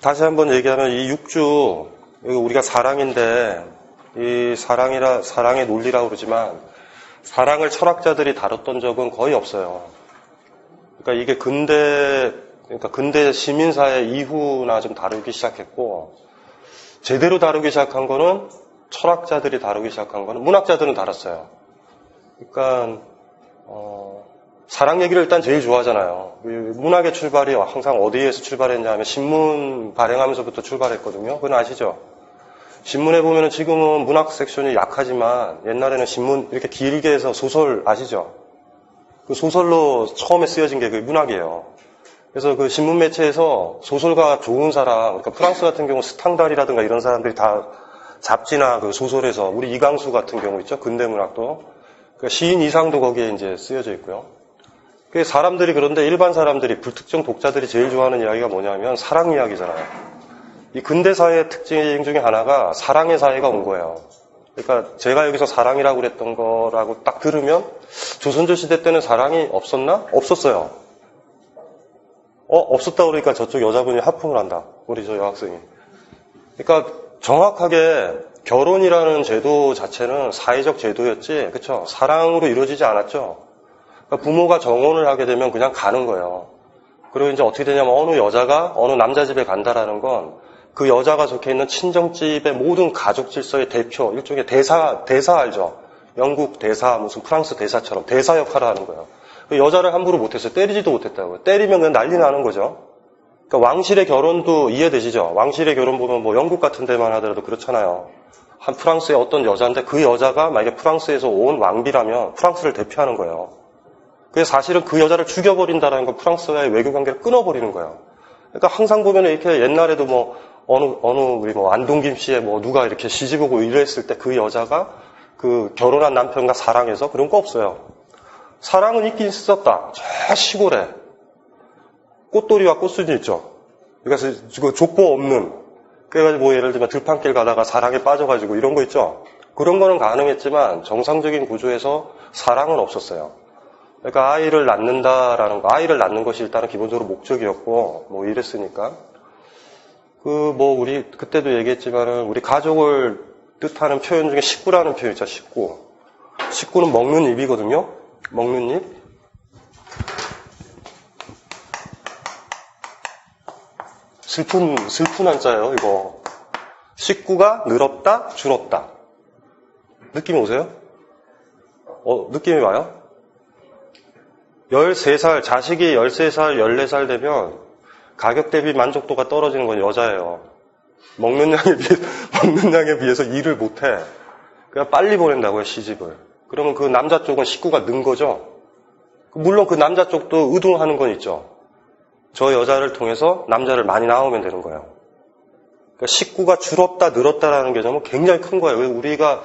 다시 한번 얘기하면 이 육주, 우리가 사랑인데, 이 사랑의 논리라고 그러지만, 사랑을 철학자들이 다뤘던 적은 거의 없어요. 그러니까 이게 근대 시민사회 이후나 좀 다루기 시작했고, 제대로 다루기 시작한 거는 철학자들이 다루기 시작한 거는 문학자들은 다뤘어요. 그러니까, 사랑 얘기를 일단 제일 좋아하잖아요. 문학의 출발이 항상 어디에서 출발했냐 하면 신문 발행하면서부터 출발했거든요. 그건 아시죠? 신문에 보면은 지금은 문학 섹션이 약하지만 옛날에는 신문 이렇게 길게 해서 소설 아시죠? 그 소설로 처음에 쓰여진 게 그 문학이에요. 그래서 그 신문 매체에서 소설가 좋은 사람, 그러니까 프랑스 같은 경우 스탕달이라든가 이런 사람들이 다 잡지나 그 소설에서 우리 이강수 같은 경우 있죠? 근대문학도. 그러니까 시인 이상도 거기에 이제 쓰여져 있고요. 사람들이 그런데 일반 사람들이 불특정 독자들이 제일 좋아하는 이야기가 뭐냐면 사랑 이야기잖아요. 이 근대 사회의 특징 중에 하나가 사랑의 사회가 온 거예요. 그러니까 제가 여기서 사랑이라고 그랬던 거라고 딱 들으면 조선조 시대 때는 사랑이 없었나? 없었어요. 없었다 그러니까 저쪽 여자분이 하품을 한다. 우리 저 여학생이. 그러니까 정확하게 결혼이라는 제도 자체는 사회적 제도였지, 그쵸? 사랑으로 이루어지지 않았죠. 그러니까 부모가 정혼을 하게 되면 그냥 가는 거예요. 그리고 이제 어떻게 되냐면 어느 여자가 어느 남자 집에 간다라는 건 그 여자가 적혀 있는 친정집의 모든 가족 질서의 대표, 일종의 대사 알죠? 영국 대사, 무슨 프랑스 대사처럼 대사 역할을 하는 거예요. 그 여자를 함부로 못했어요. 때리지도 못했다고요. 때리면 그냥 난리 나는 거죠. 그러니까 왕실의 결혼도 이해되시죠? 왕실의 결혼 보면 뭐 영국 같은 데만 하더라도 그렇잖아요. 한 프랑스의 어떤 여자인데 그 여자가 만약에 프랑스에서 온 왕비라면 프랑스를 대표하는 거예요. 그래서 사실은 그 여자를 죽여버린다라는 건 프랑스와의 외교 관계를 끊어버리는 거예요. 그러니까 항상 보면 이렇게 옛날에도 뭐 우리 뭐 안동김 씨의 뭐 누가 이렇게 시집 오고 이랬을 때 그 여자가 그 결혼한 남편과 사랑해서 그런 거 없어요. 사랑은 있긴 있었다. 저 시골에 꽃돌이와 꽃순이 있죠. 그래서 족보 없는, 그래가지고 뭐 예를 들면 들판길 가다가 사랑에 빠져가지고 이런 거 있죠. 그런 거는 가능했지만 정상적인 구조에서 사랑은 없었어요. 그러니까 아이를 낳는다라는 거, 아이를 낳는 것이 일단은 기본적으로 목적이었고 뭐 이랬으니까 우리 그때도 얘기했지만은 우리 가족을 뜻하는 표현 중에 식구라는 표현 있죠. 식구는 먹는 입이거든요. 먹는 입. 슬픈 한자예요, 이거. 식구가 늘었다, 줄었다. 느낌이 오세요? 느낌이 와요? 13살, 자식이 13살, 14살 되면 가격 대비 만족도가 떨어지는 건 여자예요. 먹는 양에 비해서 일을 못해. 그냥 빨리 보낸다고요, 시집을. 그러면 그 남자 쪽은 식구가 는 거죠. 물론 그 남자 쪽도 의도하는 건 있죠. 저 여자를 통해서 남자를 많이 낳으면 되는 거예요. 그러니까 식구가 줄었다, 늘었다라는 개념은 굉장히 큰 거예요. 우리가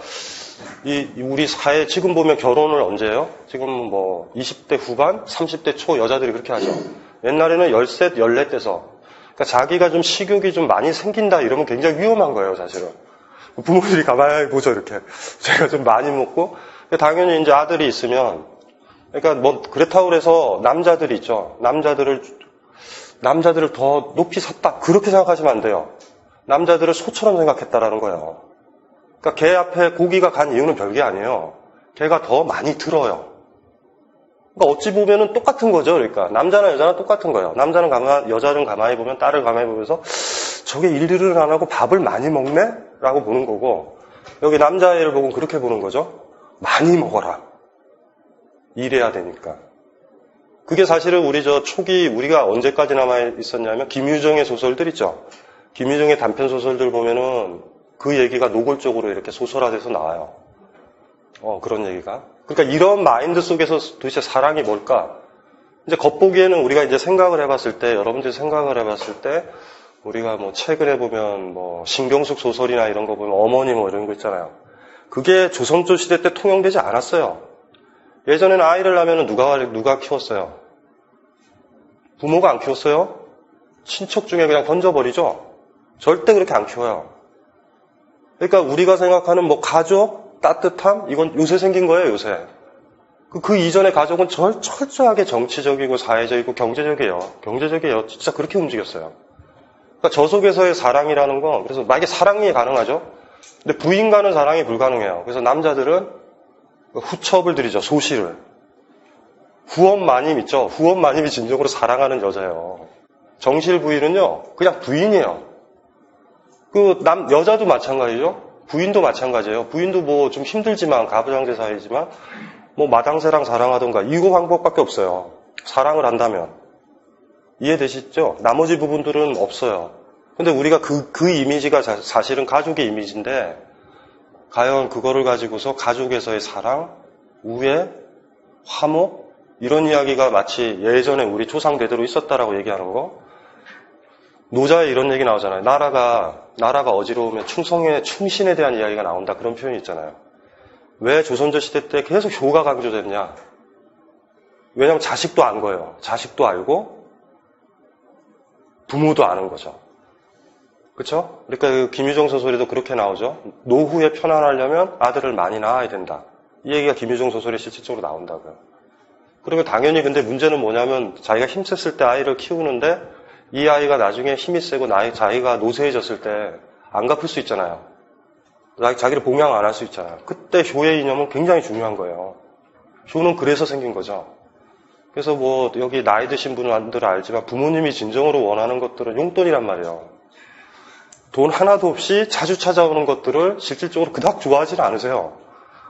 우리 사회 지금 보면 결혼을 언제 해요? 지금 뭐 20대 후반, 30대 초 여자들이 그렇게 하죠. 옛날에는 13, 14대서 그러니까 자기가 좀 식욕이 좀 많이 생긴다 이러면 굉장히 위험한 거예요, 사실은. 부모들이 가만히 보죠, 이렇게. 제가 좀 많이 먹고 당연히 이제 아들이 있으면 그러니까 뭐 그렇다고 해서 남자들이 있죠. 남자들을 더 높이 샀다. 그렇게 생각하시면 안 돼요. 남자들을 소처럼 생각했다라는 거예요. 그러니까 개 앞에 고기가 간 이유는 별게 아니에요. 개가 더 많이 들어요. 그러니까 어찌 보면은 똑같은 거죠. 그러니까 남자나 여자나 똑같은 거예요. 여자는 가만히 보면 딸을 가만히 보면서 저게 일을 안 하고 밥을 많이 먹네? 라고 보는 거고 여기 남자애를 보고 그렇게 보는 거죠. 많이 먹어라. 일해야 되니까. 그게 사실은 우리 초기 우리가 언제까지 남아 있었냐면 김유정의 소설들 있죠. 김유정의 단편 소설들 보면은 그 얘기가 노골적으로 이렇게 소설화돼서 나와요. 그런 얘기가. 그러니까 이런 마인드 속에서 도대체 사랑이 뭘까? 이제 겉보기에는 우리가 이제 생각을 해봤을 때, 여러분들이 생각을 해봤을 때, 우리가 뭐 최근에 보면 뭐 신경숙 소설이나 이런 거 보면 어머니 뭐 이런 거 있잖아요. 그게 조선조 시대 때 통용되지 않았어요. 예전에는 아이를 낳으면 누가 키웠어요? 부모가 안 키웠어요? 친척 중에 그냥 던져버리죠? 절대 그렇게 안 키워요. 그러니까 우리가 생각하는 뭐 가족, 따뜻함, 이건 요새 생긴 거예요, 요새. 그 이전의 가족은 철저하게 정치적이고 사회적이고 경제적이에요. 진짜 그렇게 움직였어요. 그러니까 저 속에서의 사랑이라는 건, 그래서 만약에 사랑이 가능하죠? 근데 부인과는 사랑이 불가능해요. 그래서 남자들은 후첩을 들이죠, 소시를. 후원마님 있죠? 후원마님이 진정으로 사랑하는 여자예요. 정실 부인은요, 그냥 부인이에요. 여자도 마찬가지죠? 부인도 마찬가지예요. 부인도 뭐 좀 힘들지만, 가부장제 사이지만, 뭐 마당새랑 사랑하던가, 이거 방법밖에 없어요. 사랑을 한다면. 이해되시죠? 나머지 부분들은 없어요. 근데 우리가 그 이미지가 사실은 가족의 이미지인데, 과연 그거를 가지고서 가족에서의 사랑, 우애, 화목, 이런 이야기가 마치 예전에 우리 조상대대로 있었다라고 얘기하는 거. 노자에 이런 얘기 나오잖아요. 나라가 어지러우면 충신에 대한 이야기가 나온다. 그런 표현이 있잖아요. 왜 조선조 시대 때 계속 효가 강조됐냐? 왜냐하면 자식도 안 거예요. 자식도 알고 부모도 아는 거죠. 그렇죠? 그러니까 김유정 소설에도 그렇게 나오죠. 노후에 편안하려면 아들을 많이 낳아야 된다. 이 얘기가 김유정 소설에 실질적으로 나온다고요. 그리고 당연히 근데 문제는 뭐냐면 자기가 힘셌을 때 아이를 키우는데 이 아이가 나중에 힘이 세고 자기가 노쇠해졌을 때 안 갚을 수 있잖아요. 자기를 봉양 안 할 수 있잖아요. 그때 효의 이념은 굉장히 중요한 거예요. 효는 그래서 생긴 거죠. 그래서 뭐 여기 나이 드신 분들은 알지만 부모님이 진정으로 원하는 것들은 용돈이란 말이에요. 돈 하나도 없이 자주 찾아오는 것들을 실질적으로 그닥 좋아하지는 않으세요.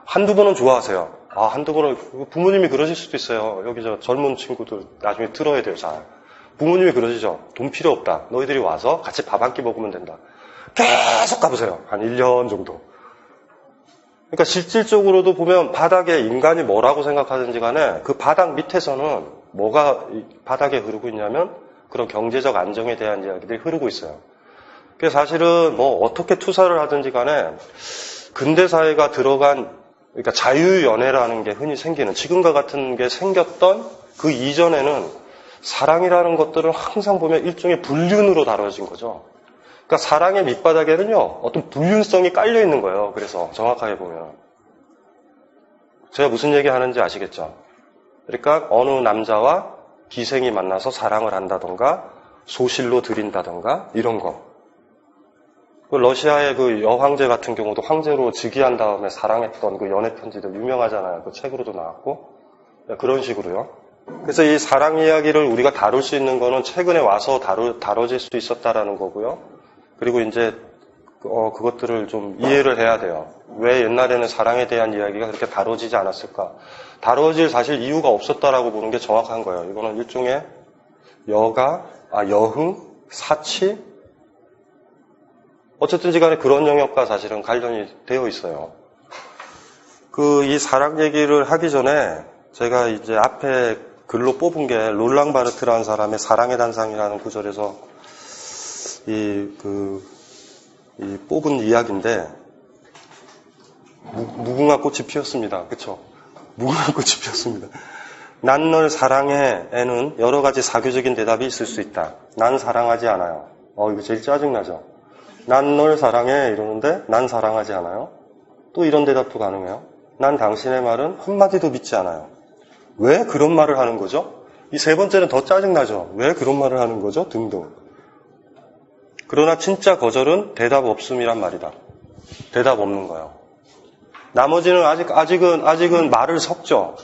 한두 번은 좋아하세요. 한두 번은 부모님이 그러실 수도 있어요. 여기 저 젊은 친구들 나중에 들어야 돼요. 잘. 부모님이 그러시죠. 돈 필요 없다. 너희들이 와서 같이 밥 한 끼 먹으면 된다. 계속 가보세요. 한 1년 정도. 그러니까 실질적으로도 보면 바닥에 인간이 뭐라고 생각하든지 간에 그 바닥 밑에서는 뭐가 바닥에 흐르고 있냐면 그런 경제적 안정에 대한 이야기들이 흐르고 있어요. 그래서 사실은 뭐 어떻게 투사를 하든지 간에 근대 사회가 들어간 그러니까 자유연애라는 게 흔히 생기는 지금과 같은 게 생겼던 그 이전에는 사랑이라는 것들은 항상 보면 일종의 불륜으로 다뤄진 거죠. 그러니까 사랑의 밑바닥에는요, 어떤 불륜성이 깔려 있는 거예요. 그래서 정확하게 보면. 제가 무슨 얘기 하는지 아시겠죠? 그러니까 어느 남자와 기생이 만나서 사랑을 한다던가, 소실로 들인다던가, 이런 거. 러시아의 그 여황제 같은 경우도 황제로 즉위한 다음에 사랑했던 그 연애 편지들 유명하잖아요. 그 책으로도 나왔고. 그런 식으로요. 그래서 이 사랑 이야기를 우리가 다룰 수 있는 거는 최근에 와서 다뤄질 수 있었다라는 거고요. 그리고 이제 그것들을 좀 이해를 해야 돼요. 왜 옛날에는 사랑에 대한 이야기가 그렇게 다뤄지지 않았을까? 다뤄질 사실 이유가 없었다라고 보는 게 정확한 거예요. 이거는 일종의 여흥, 사치, 어쨌든지 간에 그런 영역과 사실은 관련이 되어 있어요. 이 사랑 얘기를 하기 전에 제가 이제 앞에 글로 뽑은 게 롤랑 바르트라는 사람의 사랑의 단상이라는 구절에서 뽑은 이야기인데, 무궁화 꽃이 피었습니다. 그쵸? 무궁화 꽃이 피었습니다. 난 널 사랑해에는 여러 가지 사교적인 대답이 있을 수 있다. 난 사랑하지 않아요. 이거 제일 짜증나죠? 난 널 사랑해 이러는데, 난 사랑하지 않아요? 또 이런 대답도 가능해요. 난 당신의 말은 한마디도 믿지 않아요. 왜 그런 말을 하는 거죠? 이 세 번째는 더 짜증나죠? 왜 그런 말을 하는 거죠? 등등. 그러나 진짜 거절은 대답 없음이란 말이다. 대답 없는 거예요. 나머지는 아직은 말을 섞죠.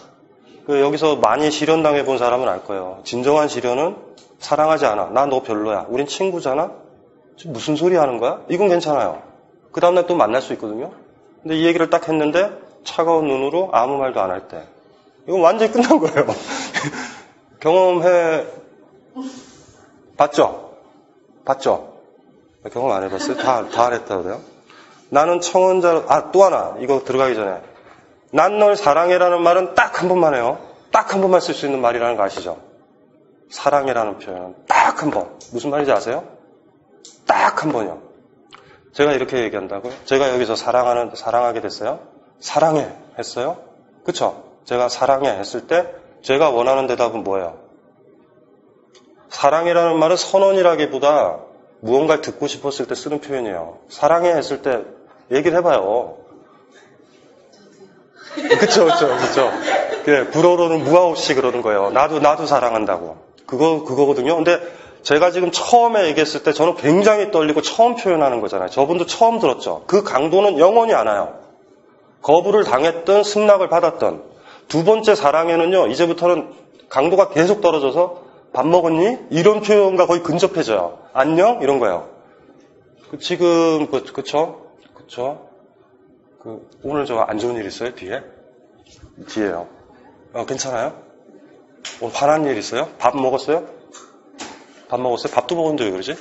여기서 많이 실현당해 본 사람은 알 거예요. 진정한 실현은 사랑하지 않아. 나 너 별로야. 우린 친구잖아? 지금 무슨 소리 하는 거야? 이건 괜찮아요. 그 다음날 또 만날 수 있거든요. 근데 이 얘기를 딱 했는데 차가운 눈으로 아무 말도 안 할 때. 이건 완전히 끝난 거예요. 경험해 봤죠? 경험 안 해봤어요? 다 안 했다고 그래요? 나는 청혼자로, 또 하나, 이거 들어가기 전에. 난 널 사랑해라는 말은 딱 한 번만 해요. 딱 한 번만 쓸 수 있는 말이라는 거 아시죠? 사랑해라는 표현은 딱 한 번. 무슨 말인지 아세요? 딱 한 번이요. 제가 이렇게 얘기한다고요? 제가 여기서 사랑하게 됐어요? 사랑해 했어요? 그쵸? 제가 사랑해 했을 때 제가 원하는 대답은 뭐예요? 사랑해라는 말은 선언이라기보다 무언가를 듣고 싶었을 때 쓰는 표현이에요. 사랑해 했을 때 얘기를 해봐요. 그쵸. 불어로는 무아없이 그러는 거예요. 나도 사랑한다고. 그거거든요. 근데 제가 지금 처음에 얘기했을 때 저는 굉장히 떨리고 처음 표현하는 거잖아요. 저분도 처음 들었죠. 그 강도는 영원히 안 와요. 거부를 당했든 승낙을 받았든. 두 번째 사랑에는요, 이제부터는 강도가 계속 떨어져서 밥 먹었니? 이런 표현과 거의 근접해져요. 안녕? 이런 거예요. 지금, 그쵸? 오늘 저 안 좋은 일 있어요? 뒤에요. 괜찮아요? 오늘 화난 일 있어요? 밥 먹었어요? 밥도 먹었는데 왜 그러지?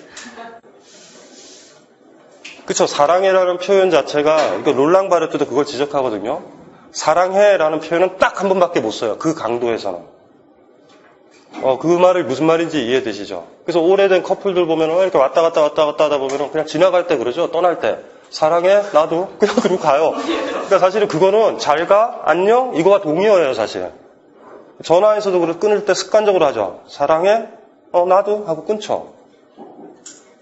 그쵸? 사랑해라는 표현 자체가, 롤랑 바르트도 그걸 지적하거든요. 사랑해라는 표현은 딱 한 번밖에 못 써요. 그 강도에서는. 그 말이 무슨 말인지 이해되시죠? 그래서 오래된 커플들 보면 이렇게 왔다 갔다 하다 보면 그냥 지나갈 때 그러죠? 떠날 때. 사랑해? 나도? 그냥 그러고 가요. 그러니까 사실은 그거는 잘 가? 안녕? 이거와 동의어예요, 사실. 전화에서도 끊을 때 습관적으로 하죠. 사랑해? 나도? 하고 끊죠.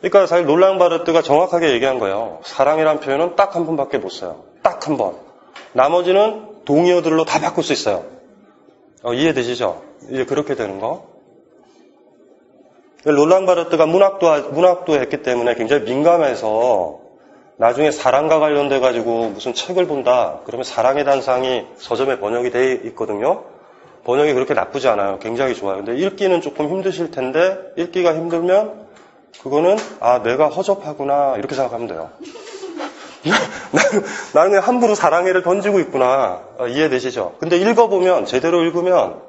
그러니까 사실 롤랑 바르트가 정확하게 얘기한 거예요. 사랑이란 표현은 딱 한 번밖에 못 써요. 딱 한 번. 나머지는 동의어들로 다 바꿀 수 있어요. 이해되시죠? 이제 그렇게 되는 거. 롤랑 바르트가 문학도 했기 때문에 굉장히 민감해서 나중에 사랑과 관련돼가지고 무슨 책을 본다. 그러면 사랑의 단상이 서점에 번역이 돼 있거든요. 번역이 그렇게 나쁘지 않아요. 굉장히 좋아요. 근데 읽기는 조금 힘드실 텐데 읽기가 힘들면 그거는 내가 허접하구나 이렇게 생각하면 돼요. 나는 그냥 함부로 사랑해를 던지고 있구나. 이해되시죠? 근데 읽어보면 제대로 읽으면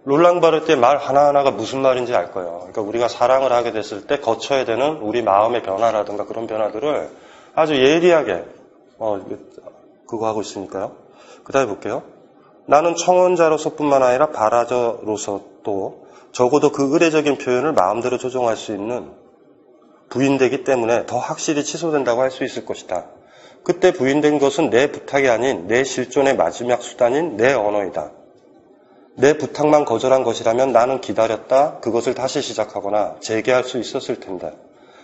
롤랑 바르트의 말 하나하나가 무슨 말인지 알 거예요. 그러니까 우리가 사랑을 하게 됐을 때 거쳐야 되는 우리 마음의 변화라든가 그런 변화들을 아주 예리하게 그거 하고 있으니까요. 그 다음에 볼게요. 나는 청혼자로서뿐만 아니라 바라저로서도 적어도 그 의례적인 표현을 마음대로 조정할 수 있는 부인되기 때문에 더 확실히 취소된다고 할 수 있을 것이다. 그때 부인된 것은 내 부탁이 아닌 내 실존의 마지막 수단인 내 언어이다. 내 부탁만 거절한 것이라면 나는 기다렸다 그것을 다시 시작하거나 재개할 수 있었을 텐데.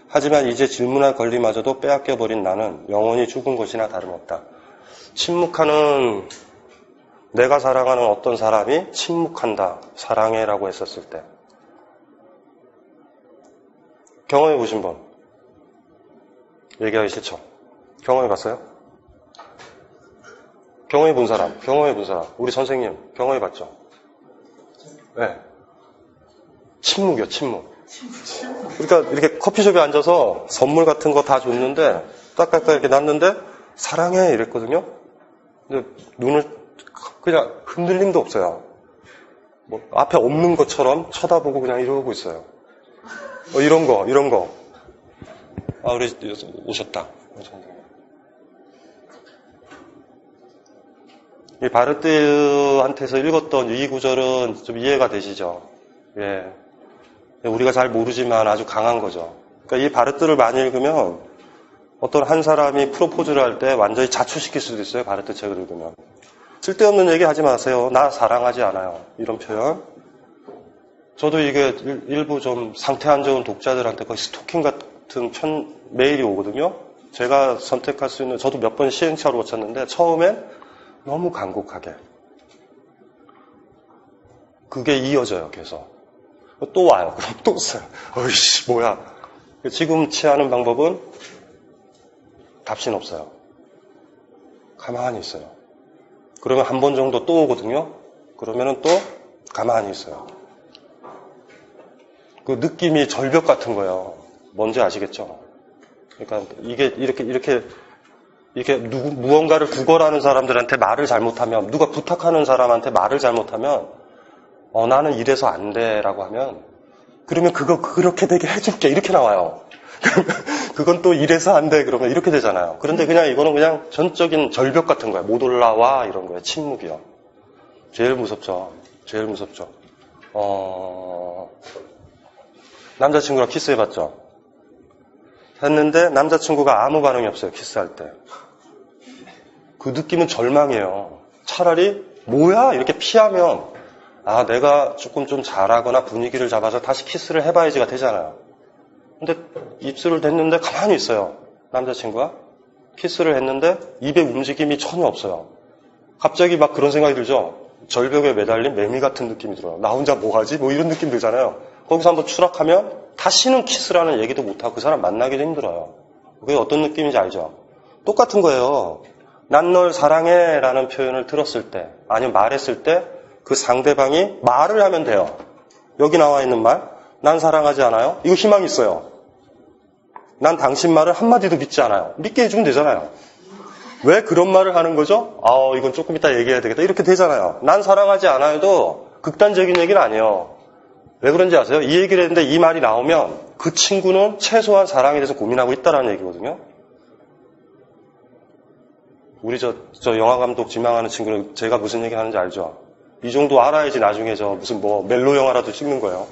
하지만 이제 질문할 권리마저도 빼앗겨버린 나는 영원히 죽은 것이나 다름없다. 침묵하는 내가 사랑하는 어떤 사람이 침묵한다. 사랑해라고 했었을 때. 경험해 보신 분? 얘기하기 싫죠? 경험해 봤어요? 경험해 본 사람? 우리 선생님 경험해 봤죠? 네. 침묵이요, 침묵. 그러니까 이렇게 커피숍에 앉아서 선물 같은 거 다 줬는데 딱딱딱 이렇게 놨는데 사랑해 이랬거든요. 근데 눈을 그냥 흔들림도 없어요. 뭐 앞에 없는 것처럼 쳐다보고 그냥 이러고 있어요. 이런 거. 우리 오셨다. 이 바르트한테서 읽었던 이 구절은 좀 이해가 되시죠? 예. 우리가 잘 모르지만 아주 강한 거죠. 그러니까 이 바르트를 많이 읽으면 어떤 한 사람이 프로포즈를 할 때 완전히 자초시킬 수도 있어요. 바르트 책을 읽으면. 쓸데없는 얘기 하지 마세요. 나 사랑하지 않아요. 이런 표현. 저도 이게 일부 좀 상태 안 좋은 독자들한테 거의 스토킹 같은 메일이 오거든요. 제가 선택할 수 있는, 저도 몇 번 시행착오를 거쳤는데 처음엔 너무 간곡하게. 그게 이어져요, 계속. 또 와요. 그럼 또 써요. 어이씨, 뭐야. 지금 취하는 방법은 답신 없어요. 가만히 있어요. 그러면 한 번 정도 또 오거든요. 그러면은 또 가만히 있어요. 그 느낌이 절벽 같은 거예요. 뭔지 아시겠죠? 그러니까 이게 이렇게 무언가를 구걸하는 사람들한테 말을 잘못하면, 누가 부탁하는 사람한테 말을 잘못하면, 나는 이래서 안 돼라고 하면, 그러면 그거 그렇게 되게 해줄게 이렇게 나와요. 그건 또 이래서 안 돼 그러면 이렇게 되잖아요. 그런데 그냥 이거는 그냥 전적인 절벽 같은 거예요. 못 올라와 이런 거예요. 침묵이요. 제일 무섭죠. 남자친구랑 키스해봤죠. 했는데 남자친구가 아무 반응이 없어요. 키스할 때. 그 느낌은 절망이에요. 차라리 뭐야 이렇게 피하면 내가 조금 좀 잘하거나 분위기를 잡아서 다시 키스를 해봐야지가 되잖아요. 근데 입술을 댔는데 가만히 있어요. 남자친구가 키스를 했는데 입의 움직임이 전혀 없어요. 갑자기 막 그런 생각이 들죠. 절벽에 매달린 매미 같은 느낌이 들어요. 나 혼자 뭐 하지? 뭐 이런 느낌 들잖아요. 거기서 한번 추락하면 다시는 키스라는 얘기도 못하고 그 사람 만나기도 힘들어요. 그게 어떤 느낌인지 알죠? 똑같은 거예요. 난 널 사랑해 라는 표현을 들었을 때, 아니면 말했을 때 그 상대방이 말을 하면 돼요. 여기 나와 있는 말, 난 사랑하지 않아요? 이거 희망이 있어요. 난 당신 말을 한마디도 믿지 않아요. 믿게 해주면 되잖아요. 왜 그런 말을 하는 거죠? 이건 조금 이따 얘기해야 되겠다. 이렇게 되잖아요. 난 사랑하지 않아요도 극단적인 얘기는 아니에요. 왜 그런지 아세요? 이 얘기를 했는데 이 말이 나오면 그 친구는 최소한 사랑에 대해서 고민하고 있다는 얘기거든요. 우리 저 영화감독 지망하는 친구는 제가 무슨 얘기 하는지 알죠? 이 정도 알아야지 나중에 무슨 멜로 영화라도 찍는 거예요.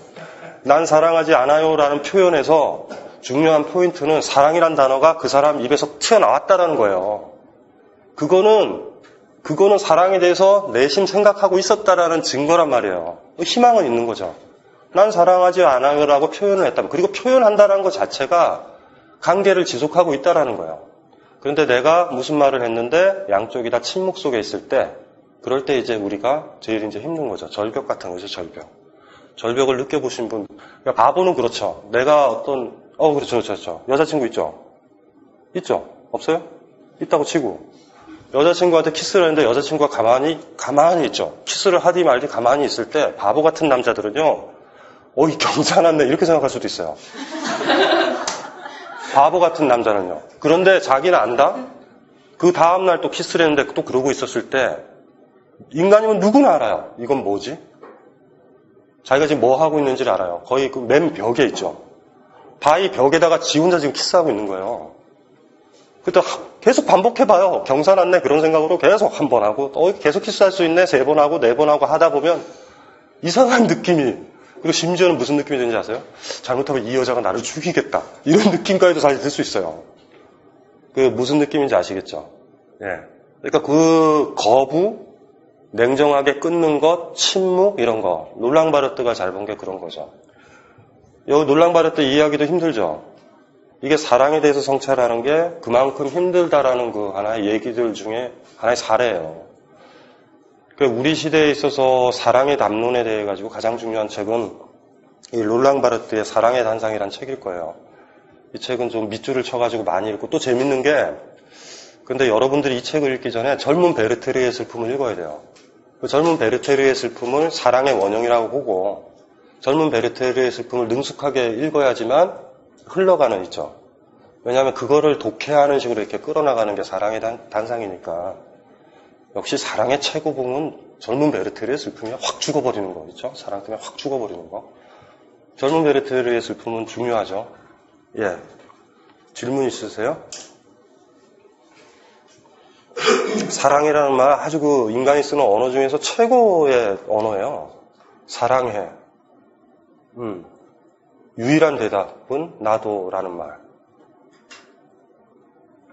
난 사랑하지 않아요라는 표현에서 중요한 포인트는 사랑이란 단어가 그 사람 입에서 튀어나왔다라는 거예요. 그거는 사랑에 대해서 내심 생각하고 있었다라는 증거란 말이에요. 희망은 있는 거죠. 난 사랑하지 않아요라고 표현을 했다면, 그리고 표현한다는 것 자체가 관계를 지속하고 있다라는 거예요. 그런데 내가 무슨 말을 했는데 양쪽이 다 침묵 속에 있을 때, 그럴 때 이제 우리가 제일 이제 힘든 거죠. 절벽 같은 거죠, 절벽. 절벽을 느껴보신 분, 그러니까 바보는 그렇죠. 내가 그렇죠. 여자친구 있죠? 있죠? 없어요? 있다고 치고. 여자친구한테 키스를 했는데 여자친구가 가만히 있죠. 키스를 하디 말디 가만히 있을 때 바보 같은 남자들은요, 이 경사 났네 이렇게 생각할 수도 있어요. 바보 같은 남자는요. 그런데 자기는 안다? 그 다음날 또 키스를 했는데 또 그러고 있었을 때 인간이면 누구나 알아요. 이건 뭐지? 자기가 지금 뭐 하고 있는지를 알아요. 거의 그 맨 벽에 있죠. 바위 벽에다가 지 혼자 지금 키스하고 있는 거예요. 그때 계속 반복해봐요. 경사 났네 그런 생각으로 계속 한 번 하고 계속 키스할 수 있네 3번 하고 4번 하고 하다 보면 이상한 느낌이, 그리고 심지어는 무슨 느낌이 드는지 아세요? 잘못하면 이 여자가 나를 죽이겠다 이런 느낌까지도 사실 들 수 있어요. 그 무슨 느낌인지 아시겠죠? 예. 그러니까 그 거부, 냉정하게 끊는 것, 침묵 이런 거, 놀랑바르트가 잘 본 게 그런 거죠. 여기 놀랑바르트 이해하기도 힘들죠. 이게 사랑에 대해서 성찰하는 게 그만큼 힘들다라는 그 하나의 얘기들 중에 하나의 사례예요. 우리 시대에 있어서 사랑의 담론에 대해 가지고 가장 중요한 책은 이 롤랑바르트의 사랑의 단상이라는 책일 거예요. 이 책은 좀 밑줄을 쳐가지고 많이 읽고, 또 재밌는 게, 근데 여러분들이 이 책을 읽기 전에 젊은 베르테르의 슬픔을 읽어야 돼요. 그 젊은 베르테르의 슬픔을 사랑의 원형이라고 보고, 젊은 베르테르의 슬픔을 능숙하게 읽어야지만 흘러가는 있죠. 왜냐하면 그거를 독해하는 식으로 이렇게 끌어나가는 게 사랑의 단상이니까. 역시 사랑의 최고봉은 젊은 베르테르의 슬픔이 확 죽어버리는 거 있죠. 사랑 때문에 확 죽어버리는 거. 젊은 베르테르의 슬픔은 중요하죠. 예. 질문 있으세요? 사랑이라는 말 아주 그 인간이 쓰는 언어 중에서 최고의 언어예요. 사랑해. 유일한 대답은 나도라는 말.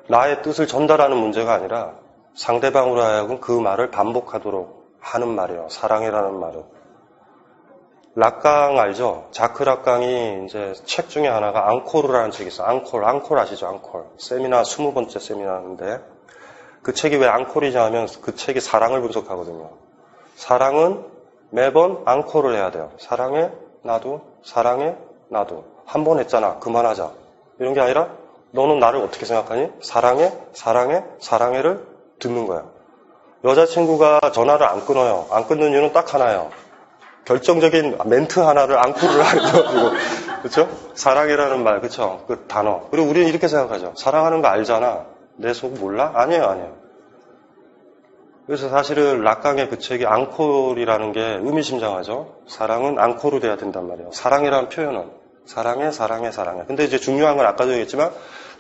나의 뜻을 전달하는 문제가 아니라 상대방으로 하여금 그 말을 반복하도록 하는 말이에요. 사랑이라는 말은. 락강 알죠? 자크 락강이 이제 책 중에 하나가 앙코르라는 책이 있어요. 앙콜 아시죠? 앙콜. 세미나 20번째 세미나인데 그 책이 왜 앙콜이냐 하면 그 책이 사랑을 분석하거든요. 사랑은 매번 앙콜을 해야 돼요. 사랑해, 나도, 사랑해, 나도. 한 번 했잖아. 그만하자. 이런 게 아니라 너는 나를 어떻게 생각하니? 사랑해, 사랑해, 사랑해를 듣는 거야. 여자친구가 전화를 안 끊어요. 안 끊는 이유는 딱 하나예요. 결정적인 멘트 하나를 앙코를 하려고. 그렇죠? 사랑이라는 말, 그렇죠? 그 단어. 그리고 우리는 이렇게 생각하죠. 사랑하는 거 알잖아. 내 속 몰라? 아니에요. 그래서 사실은 락강의 그 책이 앙콜이라는 게 의미심장하죠. 사랑은 앙콜로 돼야 된단 말이에요. 사랑이라는 표현은 사랑해, 사랑해, 사랑해. 근데 이제 중요한 건 아까도 얘기했지만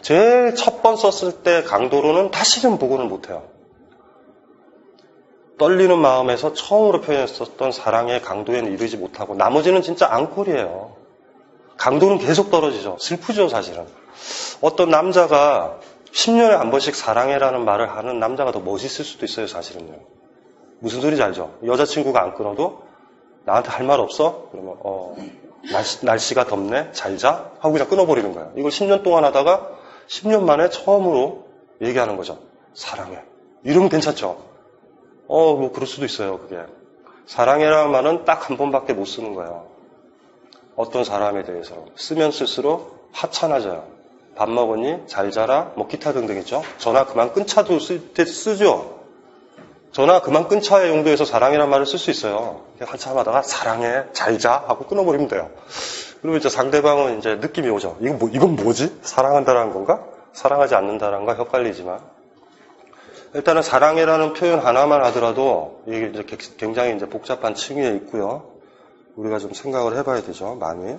제일 첫 번 썼을 때 강도로는 다시는 복원을 못해요. 떨리는 마음에서 처음으로 표현했었던 사랑의 강도에는 이르지 못하고 나머지는 진짜 앙콜이에요. 강도는 계속 떨어지죠. 슬프죠, 사실은. 어떤 남자가 10년에 한 번씩 사랑해라는 말을 하는 남자가 더 멋있을 수도 있어요, 사실은요. 무슨 소리인지 알죠? 여자친구가 안 끊어도 나한테 할 말 없어? 그러면 날씨가 덥네? 잘 자? 하고 그냥 끊어버리는 거야. 이걸 10년 동안 하다가 10년 만에 처음으로 얘기하는 거죠. 사랑해. 이러면 괜찮죠? 뭐 그럴 수도 있어요, 그게. 사랑해라는 말은 딱 한 번밖에 못 쓰는 거예요. 어떤 사람에 대해서 쓰면 쓸수록 하찮아져요. 밥 먹었니? 잘 자라? 뭐 기타 등등 있죠. 전화 그만 끊자도 쓰죠. 전화 그만 끊자의 용도에서 사랑이란 말을 쓸 수 있어요. 한참 하다가 사랑해, 잘 자 하고 끊어버리면 돼요. 그리고 이제 상대방은 이제 느낌이 오죠. 이건 뭐지? 사랑한다라는 건가? 사랑하지 않는다라는 건가? 헷갈리지만. 일단은 사랑해라는 표현 하나만 하더라도 이게 이제 굉장히 이제 복잡한 층위에 있고요. 우리가 좀 생각을 해봐야 되죠. 많이.